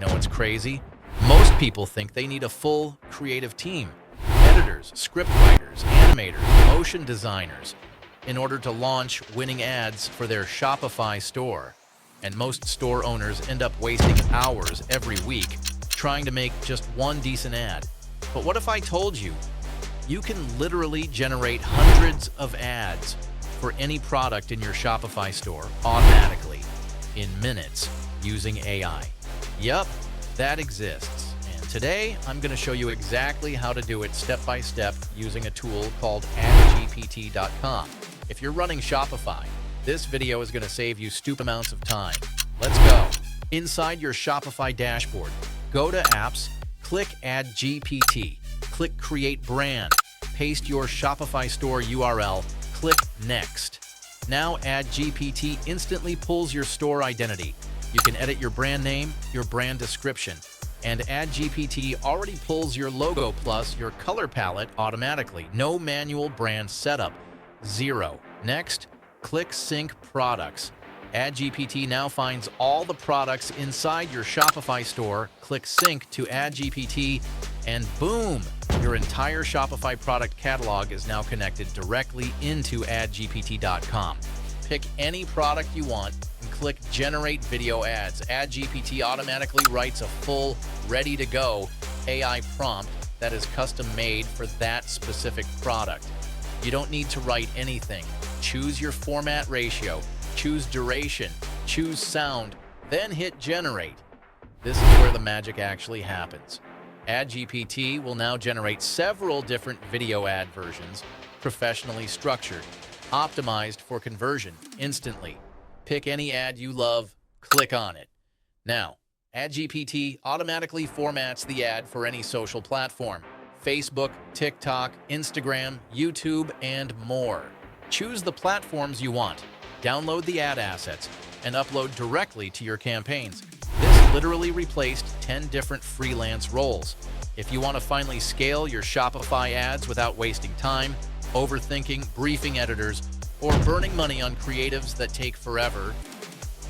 know what's crazy? Most people think they need a full creative team. Editors, scriptwriters, animators, motion designers, in order to launch winning ads for their Shopify store. And most store owners end up wasting hours every week trying to make just one decent ad. But what if I told you, you can literally generate hundreds of ads for any product in your Shopify store automatically in minutes using AI? Yup, that exists. And today, I'm going to show you exactly how to do it step by step using a tool called adgpt.com. If you're running Shopify, this video is going to save you stupid amounts of time. Let's go. Inside your Shopify dashboard, go to Apps, click Add GPT, click Create Brand, paste your Shopify store URL, click Next. Now Add GPT instantly pulls your store identity. You can edit your brand name, your brand description, and Add GPT already pulls your logo plus your color palette automatically. No manual brand setup. 0. Next, click Sync Products. Add GPT now finds all the products inside your Shopify store. Click Sync to Add GPT, and boom! Your entire Shopify product catalog is now connected directly into adgpt.com. Pick any product you want and click Generate Video Ads. AdGPT automatically writes a full, ready-to-go AI prompt that is custom-made for that specific product. You don't need to write anything. Choose your format ratio, choose duration, choose sound, then hit Generate. This is where the magic actually happens. AdGPT will now generate several different video ad versions, professionally structured, optimized for conversion instantly. Pick any ad you love, click on it. Now, AdGPT automatically formats the ad for any social platform: Facebook, TikTok, Instagram, YouTube, and more. Choose the platforms you want, download the ad assets, and upload directly to your campaigns. This literally replaced 10 different freelance roles. If you want to finally scale your Shopify ads without wasting time, overthinking, briefing editors, or burning money on creatives that take forever,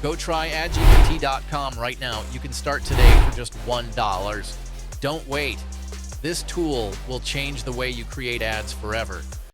go try adgpt.com right now. You can start today for just $1. Don't wait. This tool will change the way you create ads forever.